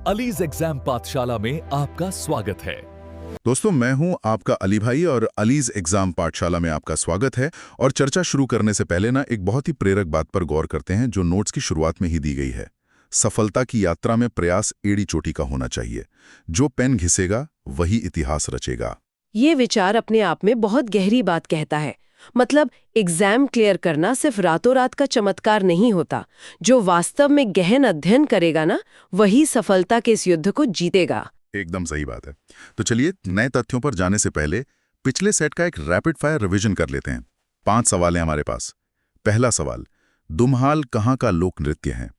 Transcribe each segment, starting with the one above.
Allies exam पाठशाला में आपका स्वागत है। दोस्तों, मैं हूं आपका अली भाई और अलीज एग्जाम पाठशाला में आपका स्वागत है। और चर्चा शुरू करने से पहले एक बहुत ही प्रेरक बात पर गौर करते हैं जो नोट्स की शुरुआत में ही दी गई है। सफलता की यात्रा में प्रयास एड़ी चोटी का होना चाहिए। जो पेन घिसेगा वही इतिहास रचेगा। ये विचार अपने आप में बहुत गहरी बात कहता है। मतलब एग्जाम क्लियर करना सिर्फ रातों रात का चमत्कार नहीं होता। जो वास्तव में गहन अध्ययन करेगा ना, वही सफलता के इस युद्ध को जीतेगा। एकदम सही बात है। तो चलिए, नए तथ्यों पर जाने से पहले पिछले सेट का एक रैपिड फायर रिवीजन कर लेते हैं। 5 सवाल हैं हमारे पास। पहला सवाल, दुम्हाल कहाँ का लोक नृत्य है?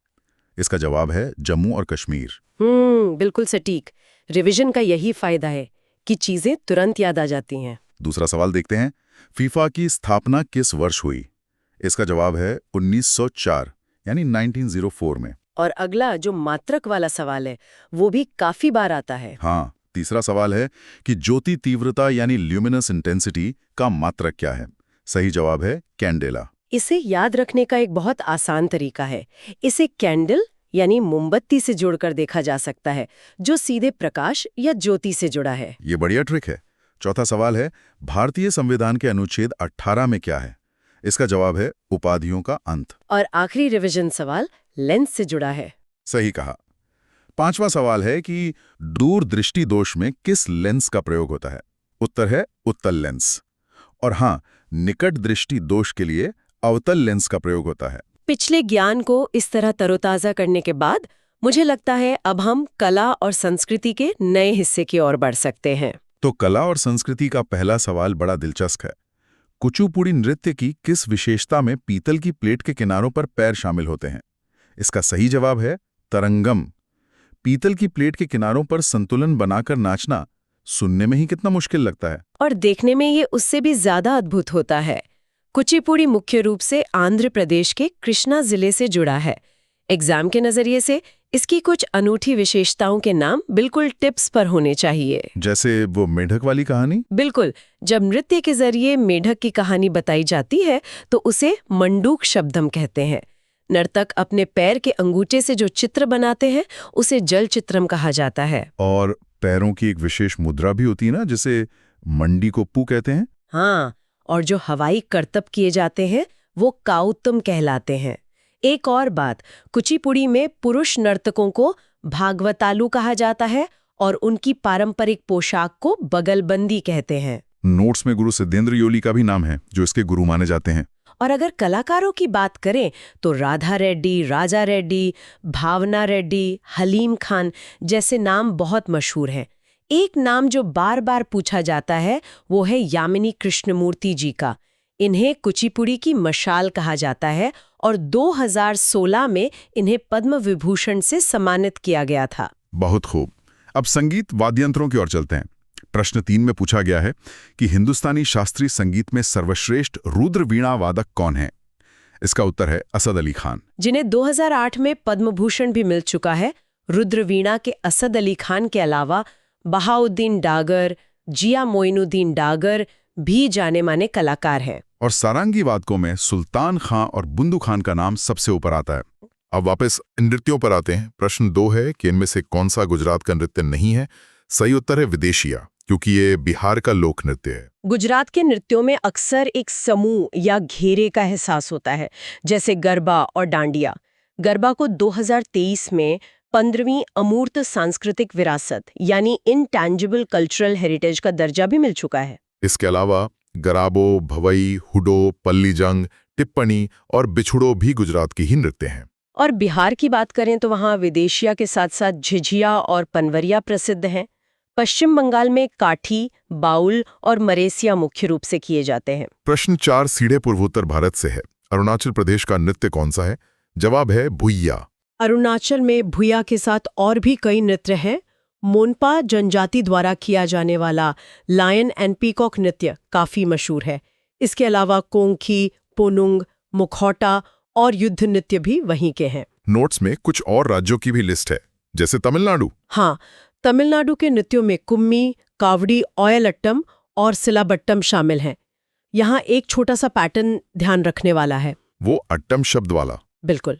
इसका जवाब है जम्मू और कश्मीर। बिल्कुल सटीक। रिवीजन का यही फायदा है कि चीजें तुरंत याद आ जाती हैं। दूसरा सवाल देखते हैं, फीफा की स्थापना किस वर्ष हुई? इसका जवाब है 1904 यानी 1904 में। और अगला जो मात्रक वाला सवाल है वो भी काफी बार आता है। हाँ, तीसरा सवाल है कि ज्योति तीव्रता यानी ल्यूमिनस इंटेंसिटी का मात्रक क्या है? सही जवाब है कैंडेला। इसे याद रखने का एक बहुत आसान तरीका है। इसे कैंडल यानी मोमबत्ती से जोड़कर देखा जा सकता है, जो सीधे प्रकाश या ज्योति से जुड़ा है। ये बढ़िया ट्रिक है। चौथा सवाल है, भारतीय संविधान के अनुच्छेद 18 में क्या है? इसका जवाब है उपाधियों का अंत। और आखिरी रिवीजन सवाल लेंस से जुड़ा है। सही कहा। पांचवा सवाल है कि दूरदृष्टि दोष में किस लेंस का प्रयोग होता है? उत्तर है उत्तल लेंस। और हाँ, निकट दृष्टि दोष के लिए अवतल लेंस का प्रयोग होता है। पिछले ज्ञान को इस तरह तरोताजा करने के बाद मुझे लगता है अब हम कला और संस्कृति के नए हिस्से की ओर बढ़ सकते हैं। तो कला और संस्कृति का पहला सवाल बड़ा दिलचस्प है। कुचिपुड़ी नृत्य की किस विशेषता में पीतल की प्लेट के किनारों पर पैर शामिल होते हैं? इसका सही जवाब है तरंगम। पीतल की प्लेट के किनारों पर संतुलन बनाकर नाचना सुनने में ही कितना मुश्किल लगता है, और देखने में ये उससे भी ज्यादा अद्भुत होता है। कुचिपुड़ी मुख्य रूप से आंध्र प्रदेश के कृष्णा जिले से जुड़ा है। एग्जाम के नजरिए से इसकी कुछ अनूठी विशेषताओं के नाम बिल्कुल टिप्स पर होने चाहिए। जैसे वो मेढक वाली कहानी। बिल्कुल, जब नृत्य के जरिए मेढक की कहानी बताई जाती है तो उसे मंडूक शब्दम कहते हैं। नर्तक अपने पैर के अंगूठे से जो चित्र बनाते हैं उसे जल चित्रम कहा जाता है। और पैरों की एक विशेष मुद्रा भी होती है ना, जिसे मंडी कोप्पू कहते हैं। हाँ, और जो हवाई करतब किए जाते हैं वो काउतम कहलाते हैं। एक और बात, कुचिपुड़ी में पुरुष नर्तकों को भागवतालू कहा जाता है और उनकी पारंपरिक पोशाक को बगलबंदी कहते हैं। नोट्स में गुरु सिद्धेंद्र योली का भी नाम है, जो इसके गुरु माने जाते हैं। और अगर कलाकारों की बात करें तो राधा रेड्डी, राजा रेड्डी, भावना रेड्डी, हलीम खान जैसे नाम बहुत मशहूर हैं। एक नाम जो बार बार पूछा जाता है वो है यामिनी कृष्णमूर्ति जी का। इन्हें कुचिपुड़ी की मशाल कहा जाता है और 2016 में इन्हें पद्म विभूषण से सम्मानित किया गया था। बहुत खूब। अब संगीत वाद्ययंत्रों की ओर चलते हैं। प्रश्न 3 में पूछा गया है कि हिंदुस्तानी शास्त्रीय संगीत में सर्वश्रेष्ठ रुद्र वीणा वादक कौन है? इसका उत्तर है असद अली खान, जिन्हें 2008 में पद्म भूषण भी मिल चुका है। रुद्र वीणा के असद अली खान के अलावा बहाउद्दीन डागर, जिया मोइनुद्दीन डागर भी जाने माने कलाकार हैं। और सारंगी वादकों में सुल्तान खां और बुंदू खान का नाम सबसे ऊपर आता है। अब वापस नृत्यों पर आते हैं। प्रश्न 2 है कि इनमें से कौन सा गुजरात का नृत्य नहीं है? सही उत्तर है विदेशिया, क्योंकि ये बिहार का लोक नृत्य है। गुजरात के नृत्यों में अक्सर एक समूह या घेरे का एहसास होता है, जैसे गरबा और डांडिया। गरबा को 2023 में 15वीं अमूर्त सांस्कृतिक विरासत यानी इनटैंजिबल कल्चरल हेरिटेज का दर्जा भी मिल चुका है। इसके अलावा गराबो, भवई, हुडो, पल्लीजंग, टिप्पणी और बिछुड़ो भी गुजरात की ही नृत्य हैं। और बिहार की बात करें तो वहाँ विदेशिया के साथ साथ झिझिया और पनवरिया प्रसिद्ध हैं। पश्चिम बंगाल में काठी, बाउल और मरेसिया मुख्य रूप से किए जाते हैं। प्रश्न 4 सीधे पूर्वोत्तर भारत से है। अरुणाचल प्रदेश का नृत्य कौन सा है? जवाब है भुइया। अरुणाचल में भुइया के साथ और भी कई नृत्य हैं। मोनपा जनजाति द्वारा किया जाने वाला लायन एंड पीकॉक नृत्य काफी मशहूर है। इसके अलावा कोंखी, पोनुंग, मुखौटा और युद्ध नृत्य भी वहीं के हैं। नोट्स में कुछ और राज्यों की भी लिस्ट है, जैसे तमिलनाडु। हाँ, तमिलनाडु के नृत्यों में कुम्मी, कावड़ी, ओयलट्टम और सिलाबट्टम शामिल हैं। यहाँ एक छोटा सा पैटर्न ध्यान रखने वाला है। वो अट्टम शब्द वाला। बिल्कुल।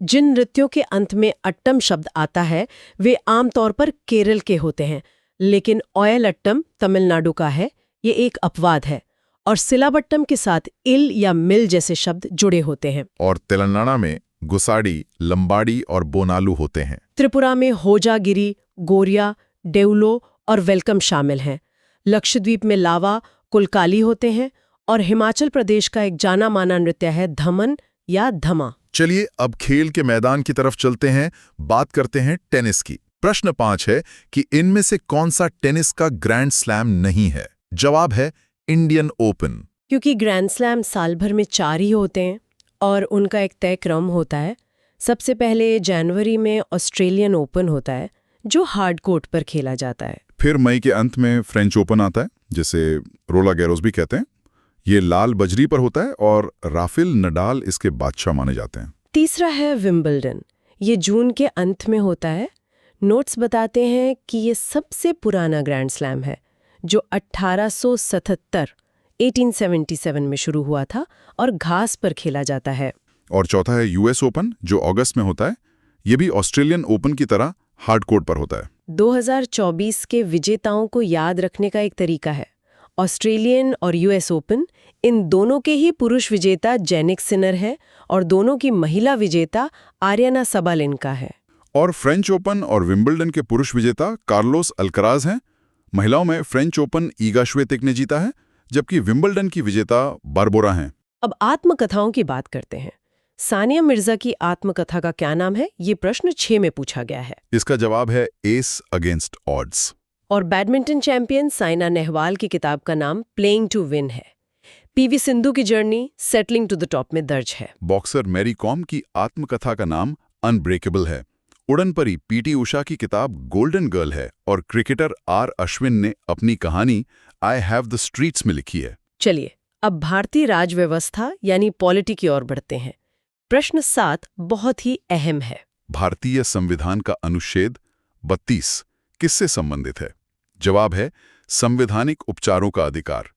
जिन नृत्यों के अंत में अट्टम शब्द आता है वे आमतौर पर केरल के होते हैं, लेकिन ओयल अट्टम तमिलनाडु का है, ये एक अपवाद है। और सिलाबट्टम के साथ इल या मिल जैसे शब्द जुड़े होते हैं। और तेलंगाना में गुसाडी, लंबाड़ी और बोनालू होते हैं। त्रिपुरा में होजागिरी, गोरिया, डेउलो और वेलकम शामिल हैं। लक्षद्वीप में लावा, कुलकाली होते हैं। और हिमाचल प्रदेश का एक जाना माना नृत्य है धमन या धमा। चलिए अब खेल के मैदान की तरफ चलते हैं, बात करते हैं टेनिस की। प्रश्न 5 है कि इनमें से कौन सा टेनिस का ग्रैंड स्लैम नहीं है? जवाब है इंडियन ओपन। क्योंकि ग्रैंड स्लैम साल भर में 4 ही होते हैं और उनका एक तय क्रम होता है। सबसे पहले जनवरी में ऑस्ट्रेलियन ओपन होता है जो हार्ड कोर्ट पर खेला जाता है। फिर मई के अंत में फ्रेंच ओपन आता है, जिसे रोला गैरोस भी कहते हैं। ये लाल बजरी पर होता है और राफेल नडाल इसके बादशाह माने जाते हैं। तीसरा है विंबलडन। ये जून के अंत में होता है। नोट्स बताते हैं कि ये सबसे पुराना ग्रैंड स्लैम है जो 1877 में शुरू हुआ था और घास पर खेला जाता है। और चौथा है यूएस ओपन जो अगस्त में होता है। ये भी ऑस्ट्रेलियन ओपन की तरह हार्ड कोर्ट पर होता है। 2024 के विजेताओं को याद रखने का एक तरीका है। ऑस्ट्रेलियन और यूएस ओपन, इन दोनों के ही पुरुष विजेता जेनिक सिनर है और दोनों की महिला विजेता आर्याना सबालेंका है। और फ्रेंच ओपन और विंबलडन के पुरुष विजेता कार्लोस अल्कराज हैं। महिलाओं में फ्रेंच ओपन ईगा श्वेतेक ने जीता है, जबकि विंबलडन की विजेता बारबोरा हैं। अब आत्मकथाओं की बात करते हैं। सानिया मिर्जा की आत्मकथा का क्या नाम है? ये प्रश्न 6 में पूछा गया है। इसका जवाब है एस अगेंस्ट ऑड्स। और बैडमिंटन चैंपियन साइना नेहवाल की किताब का नाम प्लेइंग टू विन है। पीवी सिंधु की journey settling to the top में दर्ज है। बॉक्सर मैरी कॉम की आत्मकथा का नाम अनब्रेकेबल है। उड़न परी पीटी उषा की किताब गोल्डन गर्ल है और क्रिकेटर आर अश्विन ने अपनी कहानी आई हैव द स्ट्रीट्स में लिखी है। चलिए अब भारतीय राज व्यवस्था यानी पॉलिटी की ओर बढ़ते हैं। प्रश्न 7 बहुत ही अहम है। भारतीय संविधान का अनुच्छेद 32 किससे संबंधित है? जवाब है संवैधानिक उपचारों का अधिकार।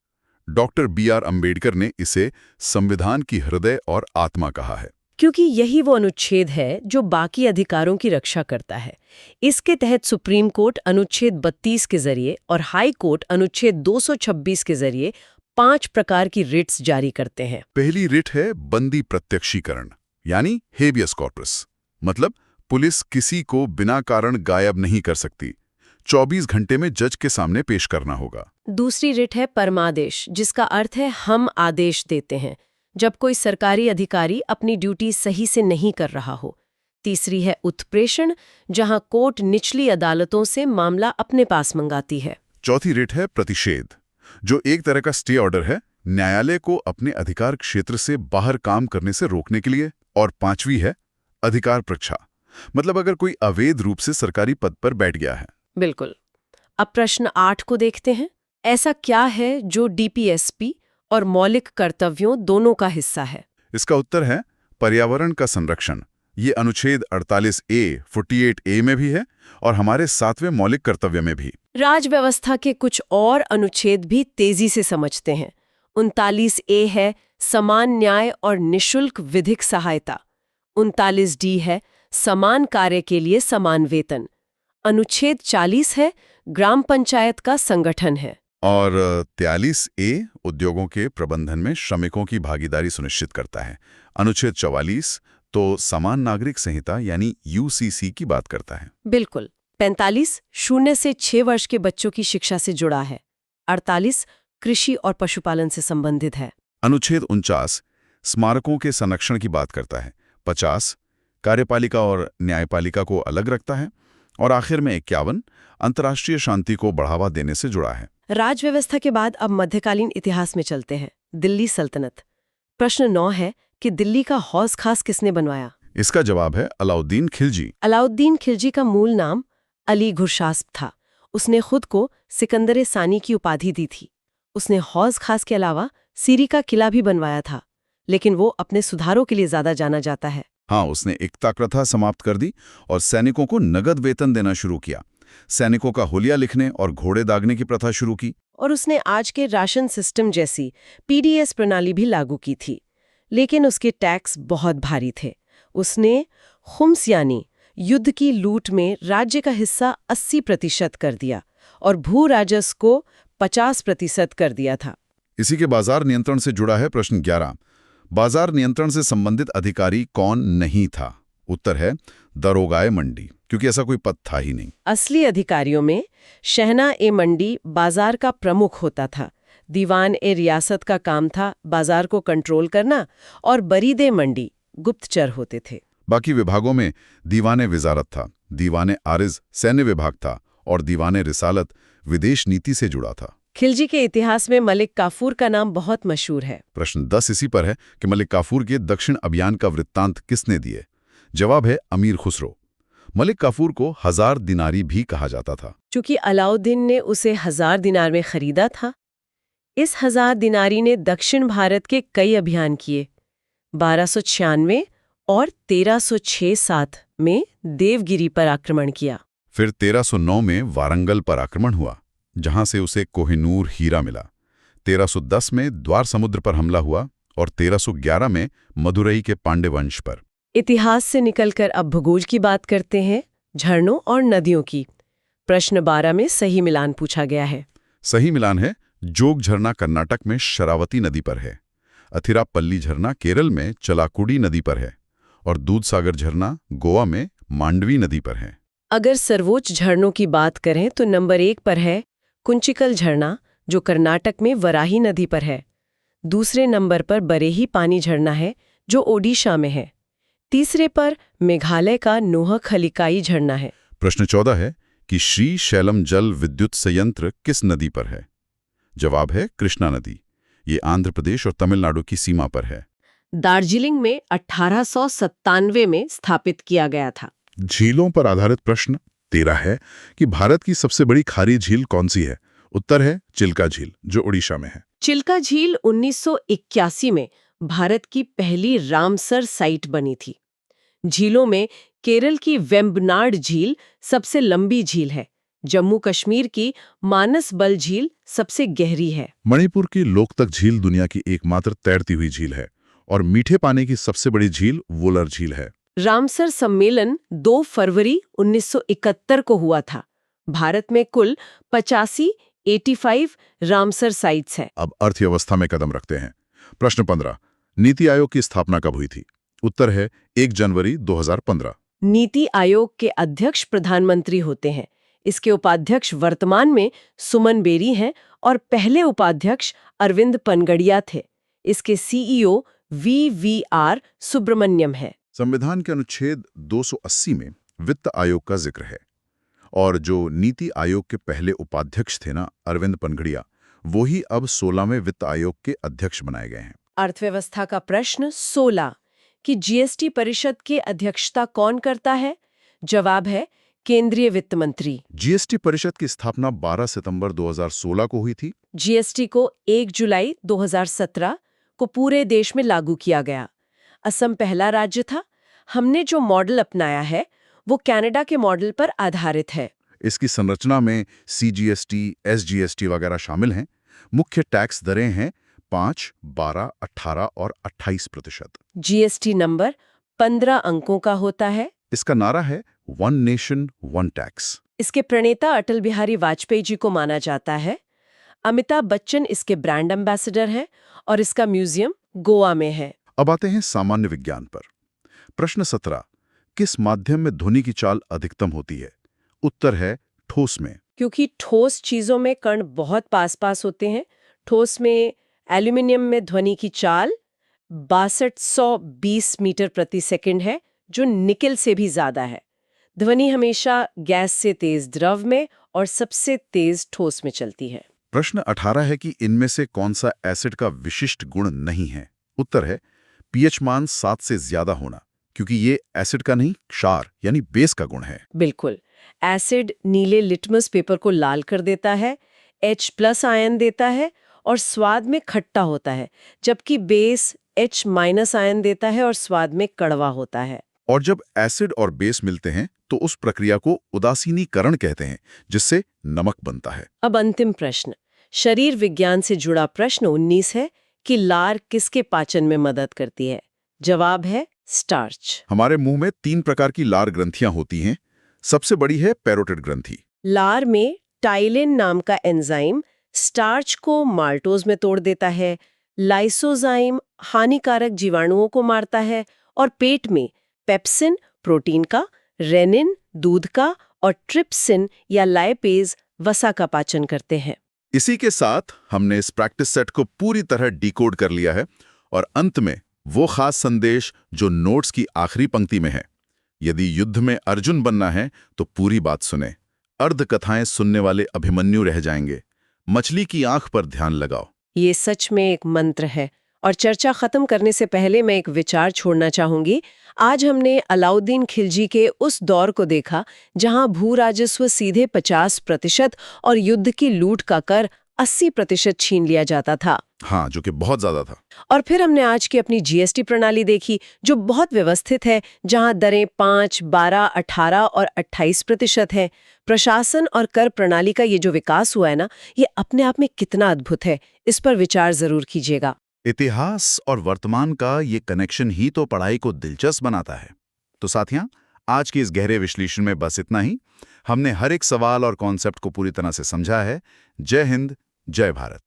डॉक्टर BR अंबेडकर ने इसे संविधान की हृदय और आत्मा कहा है। क्योंकि यही वो अनुच्छेद है जो बाकी अधिकारों की रक्षा करता है। इसके तहत सुप्रीम कोर्ट अनुच्छेद 32 के जरिए और हाई कोर्ट अनुच्छेद 226 के जरिए 5 प्रकार की रिट्स जारी करते हैं। पहली रिट है बंदी प्रत्यक्षीकरण यानी हेबियस कॉर्पस। मतलब पुलिस किसी को बिना कारण गायब नहीं कर सकती, 24 घंटे में जज के सामने पेश करना होगा। दूसरी रिट है परमादेश, जिसका अर्थ है हम आदेश देते हैं जब कोई सरकारी अधिकारी अपनी ड्यूटी सही से नहीं कर रहा हो। तीसरी है उत्प्रेषण, जहां कोर्ट निचली अदालतों से मामला अपने पास मंगाती है। चौथी रिट है प्रतिषेध, जो एक तरह का स्टे ऑर्डर है न्यायालय को अपने अधिकार क्षेत्र से बाहर काम करने से रोकने के लिए। और पांचवी है अधिकार परीक्षा, मतलब अगर कोई अवैध रूप से सरकारी पद पर बैठ गया है। बिल्कुल। अब प्रश्न 8 को देखते हैं। ऐसा क्या है जो डीपीएसपी और मौलिक कर्तव्यों दोनों का हिस्सा है? इसका उत्तर है पर्यावरण का संरक्षण। ये अनुच्छेद 48A, 48A में भी है और हमारे 7वें मौलिक कर्तव्य में भी। राज व्यवस्था के कुछ और अनुच्छेद भी तेजी से समझते हैं। 39A है समान न्याय और निशुल्क विधिक सहायता। 39D है समान कार्य के लिए समान वेतन। अनुच्छेद 40 है ग्राम पंचायत का संगठन है। और 43A उद्योगों के प्रबंधन में श्रमिकों की भागीदारी सुनिश्चित करता है। अनुच्छेद 44 तो समान नागरिक संहिता यानी UCC की बात करता है। बिल्कुल। 45 0 से 6 वर्ष के बच्चों की शिक्षा से जुड़ा है। 48 कृषि और पशुपालन से संबंधित है। अनुच्छेद 49 स्मारकों के संरक्षण की बात करता है। 50 कार्यपालिका और न्यायपालिका को अलग रखता है। और आखिर में 51 अंतर्राष्ट्रीय शांति को बढ़ावा देने से जुड़ा है। राज व्यवस्था के बाद अब मध्यकालीन इतिहास में चलते हैं। दिल्ली सल्तनत। प्रश्न 9 है कि दिल्ली का हौज खास किसने बनवाया? इसका जवाब है अलाउद्दीन खिलजी। अलाउद्दीन खिलजी का मूल नाम अली गुरशास्प था। उसने खुद को सिकंदर सानी की उपाधि दी थी। उसने हौज खास के अलावा सीरी का किला भी बनवाया था, लेकिन वो अपने सुधारों के लिए ज्यादा जाना जाता है। हाँ, उसने एकता प्रथा समाप्त कर दी और सैनिकों को नगद वेतन देना शुरू किया। सैनिकों का हुलिया लिखने और घोड़े दागने की प्रथा शुरू की। और उसने आज के राशन सिस्टम जैसी PDS प्रणाली भी लागू की थी। लेकिन उसके टैक्स बहुत भारी थे। उसने खुम्स यानी युद्ध की लूट में राज्य का हिस्सा 80% कर दिया और भू राजस्व को 50% कर दिया था। इसी के बाजार नियंत्रण से जुड़ा है प्रश्न 11। बाजार नियंत्रण से संबंधित अधिकारी कौन नहीं था? उत्तर है दरोगाए मंडी, क्योंकि ऐसा कोई पद था ही नहीं। असली अधिकारियों में शहना-ए-मंडी बाजार का प्रमुख होता था, दीवान-ए-रियासत का काम था बाजार को कंट्रोल करना, और बरीद-ए-मंडी गुप्तचर होते थे। बाकी विभागों में दीवाने विजारत था, दीवाने आरिज सैन्य विभाग था और दीवाने रिसालत विदेश नीति से जुड़ा था। खिलजी के इतिहास में मलिक काफूर का नाम बहुत मशहूर है। प्रश्न 10 इसी पर है कि मलिक काफूर के दक्षिण अभियान का वृत्तांत किसने दिए? जवाब है अमीर खुसरो। मलिक काफूर को 1000 दिनारी भी कहा जाता था, चूंकि अलाउद्दीन ने उसे 1000 दिनार में खरीदा था। इस 1000 दिनारी ने दक्षिण भारत के कई अभियान किए। 1296 और 1306-7 में देवगिरी पर आक्रमण किया। फिर 1309 में वारंगल पर आक्रमण हुआ, जहां से उसे कोहिनूर हीरा मिला। 1310 में द्वार समुद्र पर हमला हुआ और 1311 में मदुरई के पांड्य वंश पर। इतिहास से निकलकर अब भूगोल की बात करते हैं, झरनों और नदियों की। प्रश्न 12 में सही मिलान पूछा गया है। सही मिलान है जोग झरना कर्नाटक में शरावती नदी पर है, अथिरापल्ली झरना केरल में चलाकुडी नदी पर है और दूधसागर झरना गोवा में मांडवी नदी पर है। अगर सर्वोच्च झरनों की बात करें तो नंबर 1 पर है कुंचिकल झरना, जो कर्नाटक में वराही नदी पर है। दूसरे नंबर पर बरेही पानी झरना है, जो ओडिशा में है। तीसरे पर मेघालय का नोहखलिकाई झरना है। प्रश्न 14 है कि श्री शैलम जल विद्युत संयंत्र किस नदी पर है? जवाब है कृष्णा नदी। ये आंध्र प्रदेश और तमिलनाडु की सीमा पर है। दार्जिलिंग में 1897 में स्थापित किया गया था। झीलों पर आधारित प्रश्न 13 है कि भारत की सबसे बड़ी खारी झील कौन सी है? उत्तर है चिल्का झील, जो ओडिशा में है। चिल्का झील 1981 में भारत की पहली रामसर साइट बनी थी। झीलों में केरल की वेम्बनाड झील सबसे लंबी झील है। जम्मू कश्मीर की मानस बल झील सबसे गहरी है। मणिपुर की लोकतक झील दुनिया की एकमात्र तैरती हुई झील है और मीठे पानी की सबसे बड़ी झील वुलर झील है। रामसर सम्मेलन 2 फरवरी 1971 को हुआ था। भारत में कुल 85 रामसर साइट्स है। अब अर्थव्यवस्था में कदम रखते हैं। प्रश्न 15, नीति आयोग की स्थापना कब हुई थी? उत्तर है 1 जनवरी 2015। नीति आयोग के अध्यक्ष प्रधानमंत्री होते हैं। इसके उपाध्यक्ष वर्तमान में सुमन बेरी हैं और पहले उपाध्यक्ष अरविंद पनगड़िया थे। इसके सीईओ वीवीआर सुब्रमण्यम है। संविधान के अनुच्छेद 280 में वित्त आयोग का जिक्र है और जो नीति आयोग के पहले उपाध्यक्ष थे ना, अरविंद पनगड़िया, वो ही अब 16वें वित्त आयोग के अध्यक्ष बनाए गए हैं। अर्थव्यवस्था का प्रश्न 16 कि जीएसटी परिषद की अध्यक्षता कौन करता है? जवाब है केंद्रीय वित्त मंत्री। जीएसटी परिषद की स्थापना 12 सितंबर 2016 को हुई थी। जीएसटी को 1 जुलाई 2017 को पूरे देश में लागू किया गया। असम पहला राज्य था। हमने जो मॉडल अपनाया है वो कनाडा के मॉडल पर आधारित है। इसकी संरचना में सीजीएसटी, एसजीएसटी वगैरह शामिल हैं। मुख्य टैक्स दरें हैं 5, 12, 18 और 28%। जीएसटी नंबर 15 अंकों का होता है। इसका नारा है वन नेशन वन टैक्स। इसके प्रणेता अटल बिहारी वाजपेयी जी को माना जाता है। अमिताभ बच्चन इसके ब्रांड एम्बेसडर हैं और इसका म्यूजियम गोवा में है। अब आते हैं सामान्य विज्ञान पर। प्रश्न 17, किस माध्यम में ध्वनि की चाल अधिकतम होती है? उत्तर है ठोस में। क्योंकि ठोस चीजों में कण बहुत पास होते हैं। ठोस में एल्यूमिनियम में ध्वनि की चाल 6220 मीटर प्रति सेकंड है, जो निकेल से भी ज्यादा है। ध्वनि हमेशा गैस से तेज द्रव में और सबसे तेज ठोस में चलती है। प्रश्न 18 है कि इनमें से कौन सा एसिड का विशिष्ट गुण नहीं है? उत्तर है पीएच मान 7 से ज्यादा होना, क्योंकि ये एसिड का नहीं, क्षार यानी बेस का गुण है। बिल्कुल। एसिड नीले लिटमस पेपर को लाल कर देता है, H+ आयन देता है और स्वाद में खट्टा होता है, जबकि बेस H- आयन देता है और स्वाद में कड़वा होता है। और जब एसिड और बेस मिलते हैं तो उस प्रक्रिया को उदासीनीकरण कहते हैं, जिससे नमक बनता है। अब अंतिम प्रश्न, शरीर विज्ञान से जुड़ा प्रश्न 19 है कि लार किसके पाचन में मदद करती है? जवाब है स्टार्च। हमारे मुंह में 3 प्रकार की लार ग्रंथियां होती हैं। सबसे बड़ी है पैरोटिड ग्रंथि। लार में टाइलिन नाम का एंजाइम स्टार्च को माल्टोज में तोड़ देता है, लाइसोजाइम हानिकारक जीवाणुओं को मारता है, और पेट में पेप्सिन प्रोटीन का, रेनिन दूध का, और ट्रिप्सिन या लाइपेज वसा का पाचन करते हैं। इसी के साथ हमने इस प्रैक्टिस सेट को पूरी तरह डिकोड कर लिया है और अंत में वो खास संदेश जो नोट्स की आखिरी पंक्ति में है। यदि युद्ध में अर्जुन बनना है तो पूरी बात सुने। अर्ध कथाएं सुनने वाले अभिमन्यु रह जाएंगे। मछली की आंख पर ध्यान लगाओ। ये सच में एक मंत्र है। और चर्चा खत्म करने से पहले मैं एक विचार छोड़ना चाहूंगी। आज हमने अलाउद्दीन खिलजी के उस दौर को देखा जहां भू राजस्व सीधे 50% और युद्ध की लूट का कर 80% छीन लिया जाता था। हाँ, जो कि बहुत ज्यादा था। और फिर हमने आज की अपनी जीएसटी प्रणाली देखी जो बहुत व्यवस्थित है, जहां दरें 5, 12, 18 और 28% है। प्रशासन और कर प्रणाली का ये जो विकास हुआ है ना, ये अपने आप में कितना अद्भुत है, इस पर विचार जरूर कीजिएगा। इतिहास और वर्तमान का ये कनेक्शन ही तो पढ़ाई को दिलचस्प बनाता है। तो साथियां, आज के इस गहरे विश्लेषण में बस इतना ही। हमने हर एक सवाल और कॉन्सेप्ट को पूरी तरह से समझा है। जय हिंद, जय भारत।